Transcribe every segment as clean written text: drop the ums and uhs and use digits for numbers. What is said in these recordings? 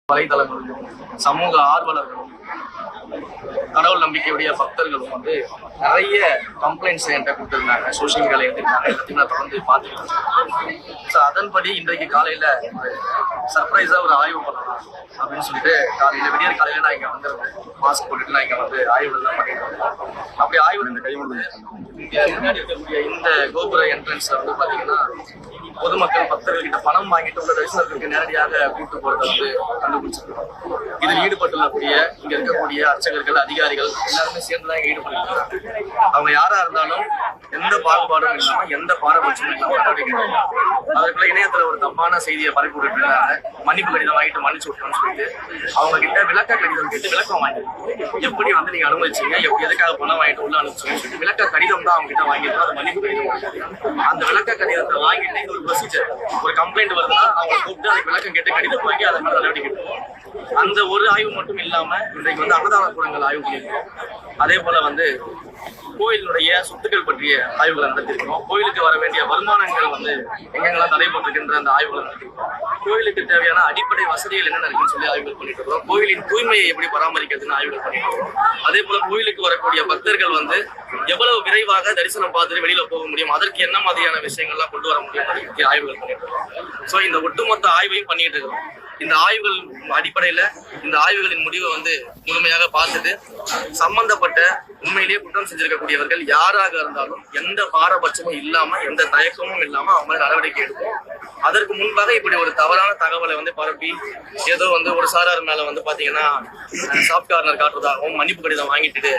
வலைதளங்களும் சமூக ஆர்வலர்களும் கடவுள் நம்பிக்கையுடைய பக்தர்களும் நிறைய கம்ப்ளைண்ட்ஸ் என்கிட்ட கொடுத்துருந்தாங்க. சோசியல் மீடியாவில் எழுதிருந்தாங்க. எல்லாத்தையும் நான் தொடர்ந்து பார்த்துக்கிட்டேன். ஸோ அதன்படி இன்றைக்கு காலையில் சர்ப்ரைஸாக ஒரு ஆய்வு பண்ணலாம் அப்படின்னு சொல்லிட்டு விடியற் காலையில் நான் இங்கே வந்துருந்தேன். மாஸ்க் போட்டுட்டு நான் இங்கே ஆய்வுகள் தான் பண்ணிட்டு இருந்தேன். அப்படி ஆய்வு இங்கே முன்னாடி இருக்கக்கூடிய இந்த கோபுர என்ட்ரன்ஸ்ல பார்த்தீங்கன்னா பொதுமக்கள் பக்தர்கள் கிட்ட பணம் வாங்கிட்டு உள்ள தரிசனத்திற்கு நேரடியாக கூட்டு போறதை கண்டுபிடிச்சிருக்கோம். இதில் ஈடுபட்டுள்ளக்கூடிய இங்க இருக்கக்கூடிய அர்ச்சகர்கள், அதிகாரிகள் எல்லாருமே சேர்ந்துதான் ஈடுபட்டு அவங்க யாரா இருந்தாலும் எந்த பாகுபாடும் இல்லாம எந்த பாரபட்சமும் இல்லாம அதற்குள்ள இணையத்துல ஒரு தப்பான செய்தியை பரப்பி விட்டுருக்காங்க. மன்னிப்பு கடிதம் வாங்கிட்டு மன்னிச்சு விட்டோம்னு சொல்லிட்டு அவங்க கிட்ட விளக்க கடிதம் கேட்டு விளக்கம் வாங்கி எப்படி நீங்க அனுமதிச்சீங்க, எதுக்காக பணம் வாங்கிட்டு உள்ள அனுப்பிச்சீங்கன்னு சொல்லிட்டு விளக்க கடிதம் தான் அவங்க கிட்ட வாங்கிட்டு அது மன்னிப்பு கடிதம். அந்த விளக்க கடிதத்தை வாங்கிட்டு இது ஒரு ப்ரொசீஜர். ஒரு கம்ப்ளைண்ட் வருதுன்னா அவங்க கூப்பிட்டு அதுக்கு விளக்கம் கேட்டு கடிதம் வாங்கி அதை மேல நடவடிக்கை எடுப்போம். அந்த ஒரு ஆய்வு மட்டும் இல்லாம இன்றைக்கு அன்னதான கூடங்கள் ஆய்வு பண்ணியிருக்கோம். அதே போல கோயிலுடைய சொத்துக்கள் பற்றிய ஆய்வுகளை நடத்திருக்கிறோம். கோயிலுக்கு வர வேண்டிய வருமானங்கள் எங்கெங்கெல்லாம் தடைபட்டிருக்கின்ற அந்த ஆய்வுகளை நடத்திருக்கோம். கோயிலுக்கு தேவையான அடிப்படை வசதிகள் என்னென்ன இருக்குன்னு சொல்லி ஆய்வுகள் பண்ணிட்டு இருக்கோம். கோயிலின் தூய்மையை எப்படி பராமரிக்கிறதுன்னு ஆய்வுகள் பண்ணிட்டு இருக்கோம். அதே போல கோயிலுக்கு வரக்கூடிய பக்தர்கள் எவ்வளவு விரைவாக தரிசனம் பார்த்துட்டு வெளியில போக முடியும், அதற்கு என்ன மாதிரியான விஷயங்கள்லாம் கொண்டு வர முடியும் அதுக்கு ஆய்வுகள் பண்ணிட்டு இருக்கோம். ஸோ இந்த ஒட்டுமொத்த ஆய்வையும் பண்ணிட்டு இருக்கோம். இந்த ஆய்வுகள் அடிப்படையில இந்த ஆய்வுகளின் முடிவை முழுமையாக பார்த்துட்டு சம்பந்தப்பட்ட உண்மையிலேயே குற்றம் செஞ்சிருக்கக்கூடியவர்கள் யாராக இருந்தாலும் எந்த பாரபட்சமும் இல்லாம எந்த தயக்கமும் இல்லாம அவங்க நடவடிக்கை எடுப்போம். அதற்கு முன்பாக இப்படி ஒரு தவறான தகவலை பரப்பி ஏதோ ஒரு சாரார் மேல பாத்தீங்கன்னா சாஃப்ட் கார்னர் காட்டுறதாகவும் மன்னிப்பு கடிதம் வாங்கிட்டு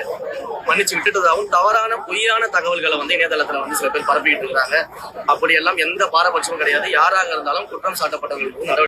மன்னிச்சு விட்டுட்டதாகவும் தவறான பொய்யான தகவல்களை இணையதளத்துல சில பேர் பரப்பிட்டு இருக்காங்க. அப்படியெல்லாம் எந்த பாரபட்சமும் கிடையாது. யாராக இருந்தாலும் குற்றம் சாட்டப்பட்டவர்களுக்கு நடவடிக்கை